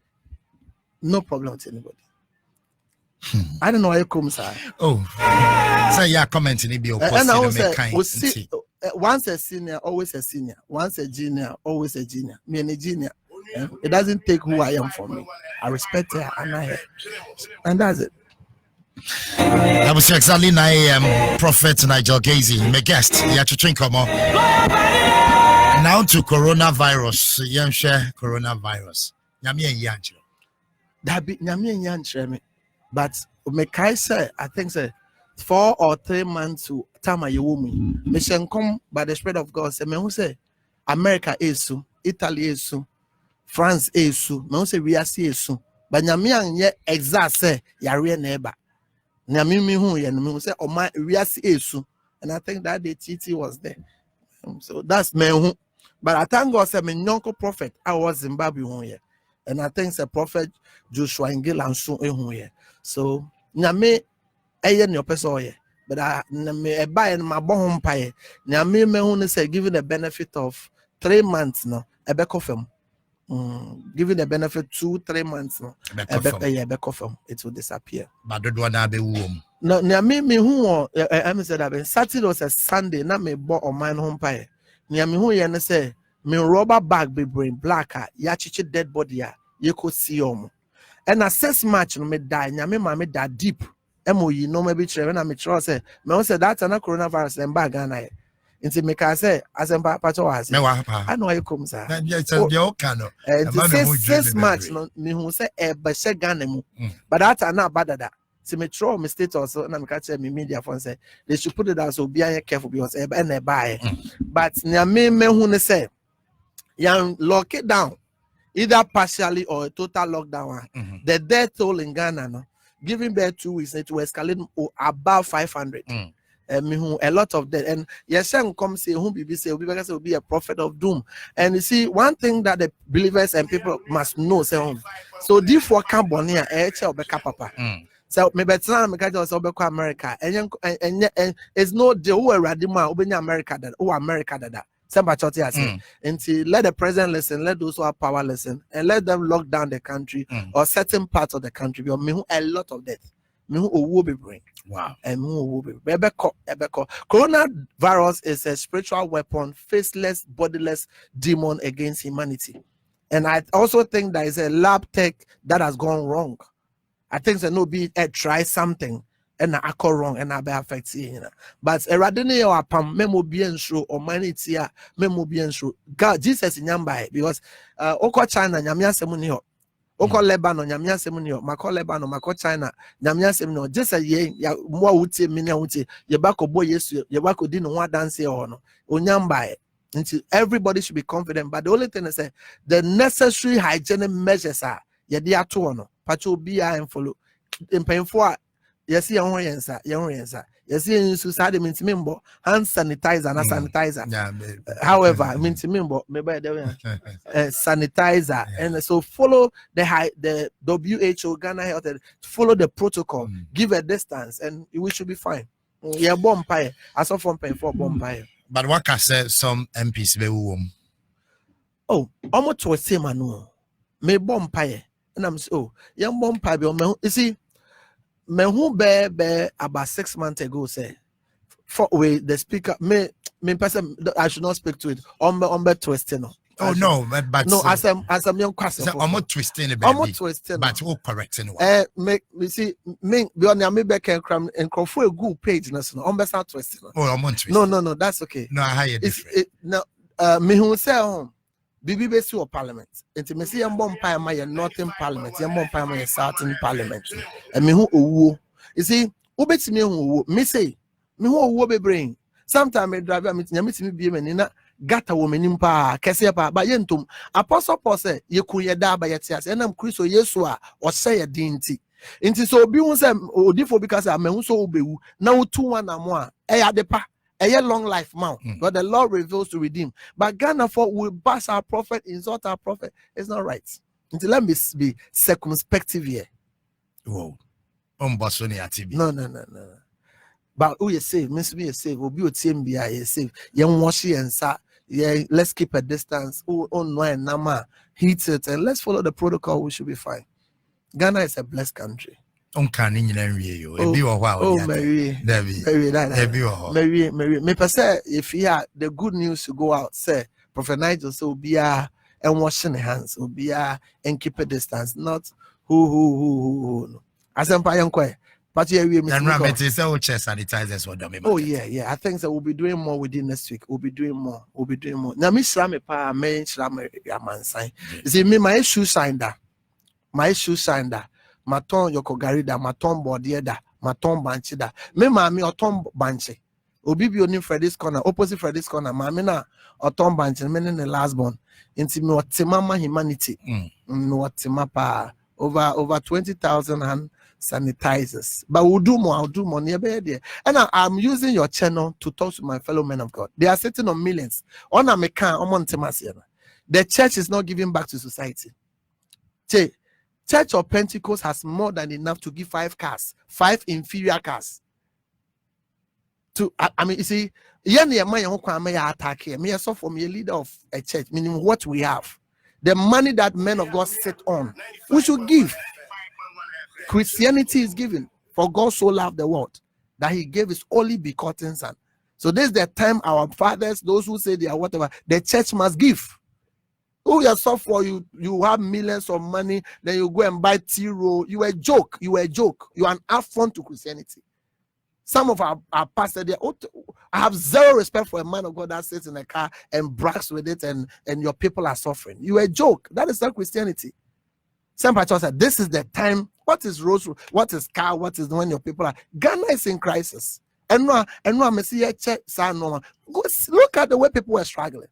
No problem with anybody. I don't know how it comes out. Oh, so yeah, commenting it be And I also see once a senior, always a senior. Once a junior, always a junior. Me and a junior. It doesn't take who I am for me. I respect her and that's it. That was exactly 9 a.m. Prophet Nigel Gazy, my guest. Yeah, to drink more. Now to coronavirus. Yeah, share coronavirus. That be Nyami. But I think say 4 or 3 months to time you woman. Mission come by the Spirit of God. Say me who say America is soon, Italy is soon, France is soon. Me who say we are see soon. But Nyami ye exact say yare neighbor. Nyami me who say oh my we are see soon. And I think that the TT was there. So that's me who. But I thank God say me nyonko prophet I was Zimbabwe here. And I think the prophet Joshua Ngil and so here. So nyame eye ne opeso ye but I me buy my bon pie nyame me hu say giving the benefit of 3 months no ebeko fam giving the benefit 2-3 months no ebeko fam it will disappear but do na be wom no nyame me hu I said that Saturday was a Sunday na me bo on mine home pie nyame hu ye ne say me rubber bag be brain black ya chichi dead body ye could see and a 6 match no me die nyame me that deep MOE no maybe try when I me try say me say that's an coronavirus and bag Ghana nti me ka say asempa pacho was I know how you come sir it's the okano and 6 match no me hu say e be she Ghana mu but that na badada see me throw me status na me catch me media phone say they should put it out so be careful because e na buy but nyame me hu ne say yan lock it down either partially or a total lockdown. The death toll in Ghana, no, giving birth 2 weeks, it will escalate above 500. A lot of death. And yes, come say whom be say will be a prophet of doom. And you see, one thing that the believers and people must know, say, so therefore, Cambodia, papa. So maybe time me catch us America, and it's no the who Radima America that America that. Until let the president listen, let those who have power listen, and let them lock down the country or certain parts of the country. Because me a lot of death. Me who will be bring. Wow. And me who will be. Coronavirus is a spiritual weapon, faceless, bodiless demon against humanity. And I also think there is a lab tech that has gone wrong. I think there no be try something. And I call wrong and I be affected, you know. But eradine yo apam memo bien show or humanity memo bien show. God Jesus in yamba because oko China nyamia semuni ho. Oko Lebanon nyamia semuni ho. Mako Lebanon mako China nyamia semuni ho. Just ye ya mwa uti minya uti ye bako boy Yesu ye bako di no wa dance ho no. Onyamba until everybody should be confident. But the only thing is the necessary hygienic measures are ye di ato no. Pacho bia and follow. In painful yes, young yensa. Yes, you sade means member hand sanitizer and sanitizer. However, I mean to member maybe sanitizer and so follow the WHO Ghana Health follow the protocol, give a distance, and we should be fine. Yeah, bomb pie. I saw from paying for bomb pie. But what can say some MPs be wom? Oh, almost to a same anu. Me bomb pie. And I'm so young bomb pie. You see. Me who be about 6 months ago say for with the speaker me person I should not speak to it on be twisting no. Oh no, but no as I'm young question. I'm not twisting it, I'm twisting, but all correcting. Me see me on me back and cram and for a good page no on be start twisting. Oh, I'm not twisting. No, that's okay. No, I hear different. No, me who say Bibi besi o parliament. Enti me see yambon pa ma ye northern parliament, yambon pa ma ye southern parliament. And me hu owo. You see, ubetimi hu owo. Me say Me who will be bring. Sometimes I drive me be menina gata woman pa kesepa ba yentum. Apostle Paul say ye kuye da ba yetias enam Kristo Yesu a or say a dinti. Inti so bi won say odifo because I me so obewu na otu one amwa e adepa a long life man. But the Lord reveals to redeem. But Ghana for will bash our prophet, insult our prophet. It's not right. Until let me be circumspective here. Whoa. No. But who you save? Miss me save. Will be a team be a save. Young washi and sa. Yeah, let's keep a distance. Oh no and nama heat it and let's follow the protocol. We should be fine. Ghana is a blessed country. Mary. Me per se, if the good news to go out, say Prophet Nigel so be and washing the hands, will be and keep a distance, not who. As empire inquire. But yeah, we sanitizers. Oh yeah. I think that we'll be doing more within next week. We'll be doing more. Now me shrame pa me shrame yaman sign. You see me my shoe sign that. Maton yokogarida, maton bodieda, maton banchida. Me mami oton banche. Obi bi oni Freddy's corner, opposite Freddy's corner. Mami na oton banche. Me ne last born. Inti me watimama humanity. Me watima pa over 20,000 hand sanitizers. But I'll do more nearby there. And I'm using your channel to talk to my fellow men of God. They are sitting on millions. On a mekan, on temasiana. The church is not giving back to society. Church of Pentecost has more than enough to give 5 cars, 5 inferior cars. I mean, you see, attack me so for me a leader of a church, meaning what we have, the money that men of God sit on, we should give. Christianity is given, for God so loved the world that He gave His only begotten Son. So this is the time our fathers, those who say they are whatever, the church must give. Oh, you're so for you have millions of money, then you go and buy T-roll. You are a joke. You are an affront to Christianity. Some of our pastors, I have zero respect for a man of God that sits in a car and brags with it, and your people are suffering. You are a joke. That is not Christianity. Some pastors said, this is the time. What is Rose? What is car? What is when your people are? Ghana is in crisis. And no, I'm see a check. Go look at the way people were struggling.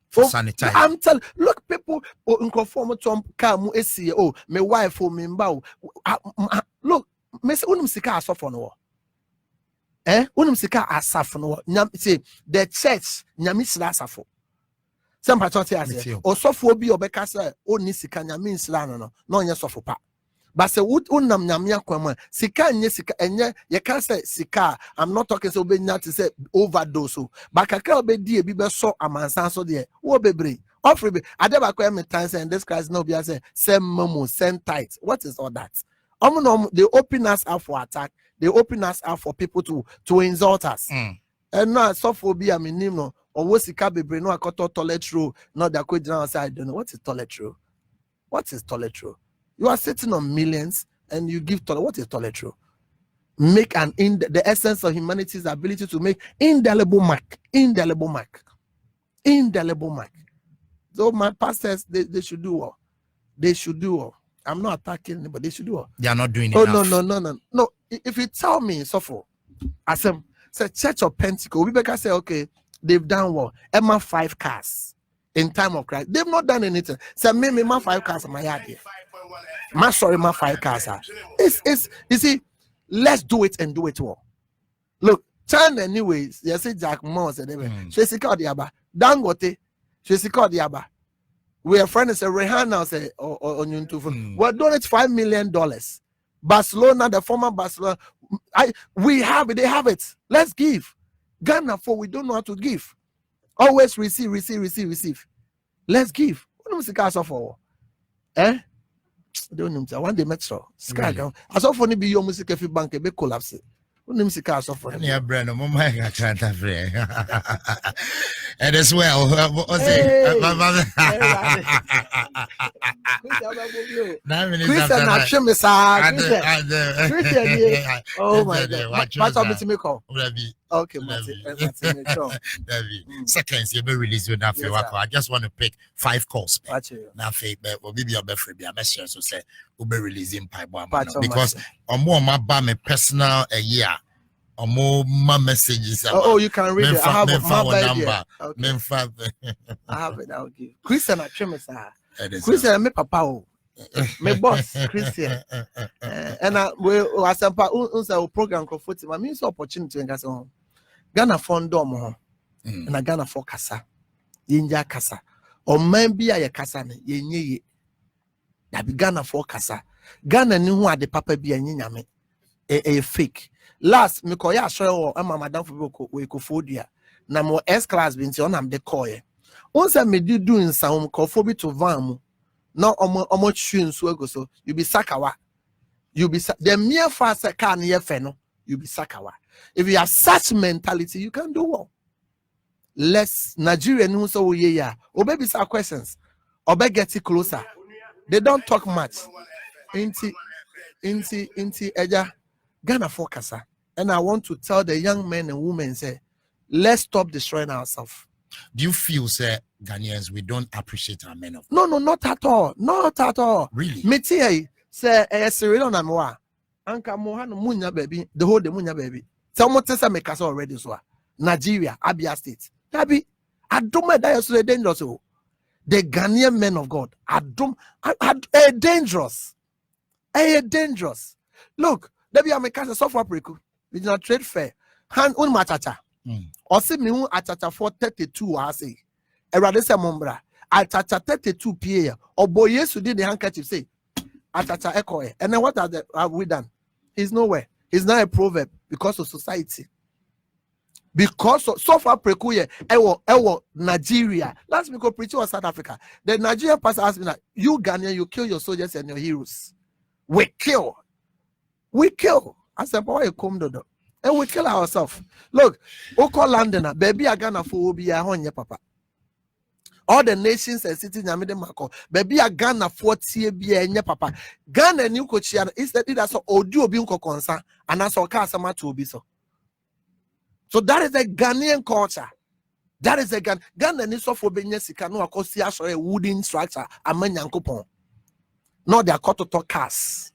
Sanitize. I'm telling, look, people in conform to come oh, my wife or me bow. Look, Miss Unumsika suffer no. Unumsika asafo no. Say the church nyamisla asafo. Some pastors say, or suffer be obeka say, oh nisika nyamisla no nya suffer pa. But say unam nyamia kwama sika nye sika enye ye can say sika. I'm not talking so be not to say overdose. But kakra be di ebi be so amansan so there. Wo bebre. Offer be adeba kwa me times and this Christ no be say send momo send tight. What is all that? They open us up for attack. They open us up for people to insult us. And now sophobia minimo or what sika bebre no akoto toilet roll. Not that could outside. I don't know what is toilet roll. What is toilet roll? You are sitting on millions and you give toilet. What is toilet roll? Make the essence of humanity's ability to make indelible mark. So my pastors, they should do all. They should do all. I'm not attacking anybody. They should do all. They are not doing enough. No. If you tell me, so as say Church of Pentecost, we better say, okay, they've done well. Emma 5 cars in time of Christ. They've not done anything. Say me my 5 cars in my yard here. My 5 cars are. It's you see, let's do it and do it well. Look, China anyways, you see Jack Moss and everything. She's called Yaba. Dangote, she's called Yaba. We are friends say Rihanna say on YouTube. We'll donate $5 million. Barcelona, the former Barcelona, we have it, they have it. Let's give. Ghana for we don't know how to give. Always receive. Let's give. What do you say for? Don't know. One day metro. Sky. As of when be your music if bank be collapse. What name sika as of for? Yeah, Breno, mama can't have and as well, what's it? Oh my God. Okay, seconds you may release you now. I just want to pick 5 calls. Now, will be your best friend. I'm sure so say we'll be releasing pipe because on more my personal a year. more my messages. Oh, you can read it. I have my number. Okay. I have it. I'll give. Christian, I trim Christian, me papa. My boss, Christian. And I will as a program for I mean, opportunity and home. Ghana fund dom and a Ghana for Casa. Yinja Casa. Or man be a Casa, ye. That be Ghana for Casa. Ghana knew what the papa be a nyame. A fake. Last, me koya show ama madam for we kofodia. Na mo S class binti on am de koye. Once me do in some kofobi to vam. No omo chun so go so you be sakawa. You be the mere fast can ye feno. You be sakawa. If you have such mentality, you can do well. Less Nigerian who so ye ya. Obe bisa questions. Obe get it closer. They don't talk much. Inti eja. Ghana for Casa. And I want to tell the young men and women, say, let's stop destroying ourselves. Do you feel, sir, Ghanaians, we don't appreciate our men of No, not at all. Not at all. Really? Metie, say, Cyril and Moa. Anka Mohan Munya baby, the whole de Munya baby. Someone tells me Casa already, so Nigeria, Abia State. Abi, I don't know that you're dangerous. The Ghanaian men of God, I dangerous. Dangerous. Look, there be a mechanic software preku. We do not trade fair. Hand un matata. Or see me atata for 32 I say. Erade se mombra. Atata 32 PA. Or boy yes did the handkerchief say. Atata echo. And then what have we done? He's nowhere. He's not a proverb because of society. Because of software preku ewo Nigeria. Last week preaching was South Africa. The Nigerian pastor asked me that you Ghanaian, you kill your soldiers and your heroes. We kill. I said, boy, you come to and we kill ourselves. Look, Oko London, baby, I Ghana for be a honey, papa. All the nations and cities, Marco, baby, I Ghana for be a papa. Ghana new coach, instead, that's all do being concern, and that's all Casama to be so. So that is a Ghanaian culture. That is a Ghana needs for being Sikano, a wooden structure, a man yankopon. Not their to cars.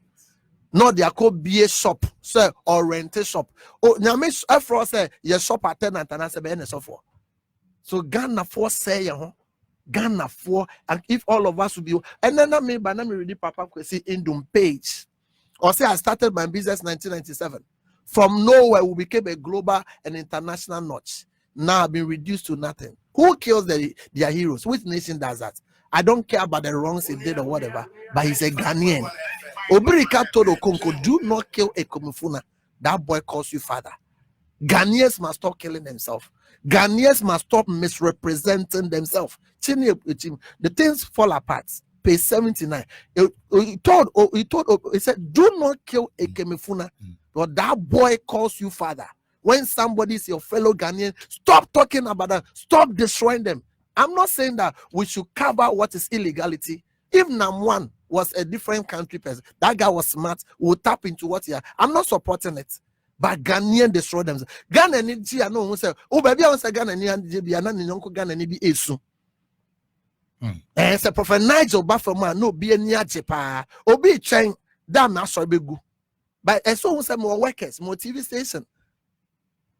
Not their be a shop, sir, or rent a shop. Oh, Namis Afro say your shop attendant and I say so for. So Ghana for say Ghana for, and if all of us will be, and then I mean, but let me read Papa Kwesi Indum page. Or say I started my business 1997. From nowhere, we became a global and international notch. Now I've been reduced to nothing. Who kills their heroes? Which nation does that? I don't care about the wrongs he did or whatever, but he's a Ghanaian. Obirika told Okonko, do not kill a Komufuna. That boy calls you father. Ghanaians must stop killing themselves. Ghanaians must stop misrepresenting themselves. The things fall apart. Page 79. He said, do not kill a Komufuna. But that boy calls you father. When somebody is your fellow Ghanaian, stop talking about that. Stop destroying them. I'm not saying that we should cover what is illegality. If Nam1 was a different country person, that guy was smart, we'll tap into what he has. I'm not supporting it. But Ghanaian destroy themselves. Ghana ni I know who say, oh baby, I want to Ghana ni JB, and then Yonko Ghana ni be esu. And say Prophet Nigel Bafferman, no be a near Jepa, or be chain, damn, not so big. But as so say more workers, more TV station.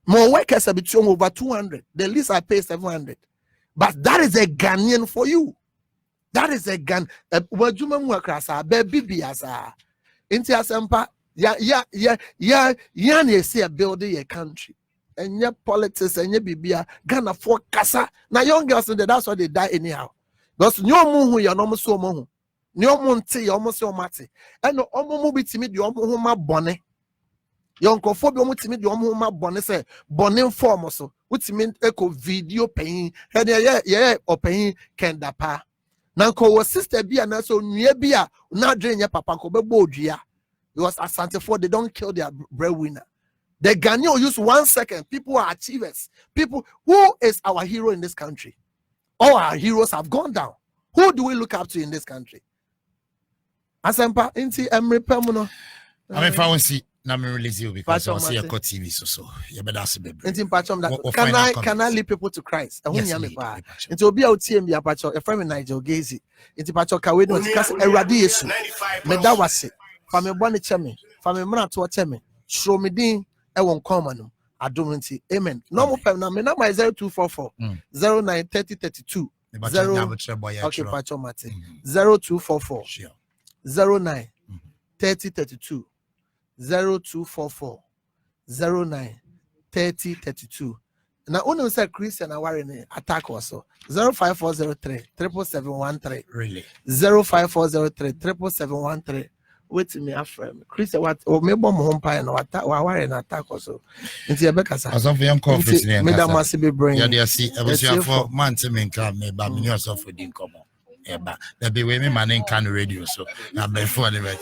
More workers are between over 200. The least I pay 700. But that is a Ghanaian for you. That is a Ghan. What you mean, baby, biasa. Into Asampa, you see a building a country. And your politics and your bibia, Ghana for Casa. Now, young girls, that's why they die anyhow. Because no moon, you're almost so moon. No moon, tea, almost so mati. And no almost be timid, you almost my bonnet. Young cophobia, what timid, you almost my bonnet, say, bonnet form also. Which mean echo video paying, yeah, or paying Kendapa. Nanko sister be and also near beer, not drain your papa ko bebodia. Because at Santa Fe, they don't kill their breadwinner. The Ghanaian use 1 second. People are achievers. People, who is our hero in this country? All our heroes have gone down. Who do we look up to in this country? Asempa, inti Emre Pemuno. I mean, if I want to see, now me release you because I see a cut TV so. You better see baby. Inti Pachom that can I lead people to Christ? Yes, inti obi out here me Pachom. A friend Nigel Gazy. Inti Pachom kawe no because eradi Yesu. Me da wase. Fame bone cheme. Fame mra to cheme. Show me din. won't come on Aduminti. Amen. Normal pem na me number is 0244 09 30 32 0. Okay, Pacho Mate 0244 09 30 32 0244 09 30 32. Now, only say Christian Awari attack also 05403 77713. Really? 05403 77713. Wait me after Christian what or maybe home pie and what Awari and attack also. Into your back as of young conference name. Madam must be bring. Yeah, they see. I was here for months. I mean, come me, but yourself with income. Yeah, but there be women man in can radio, so I'm before anyway.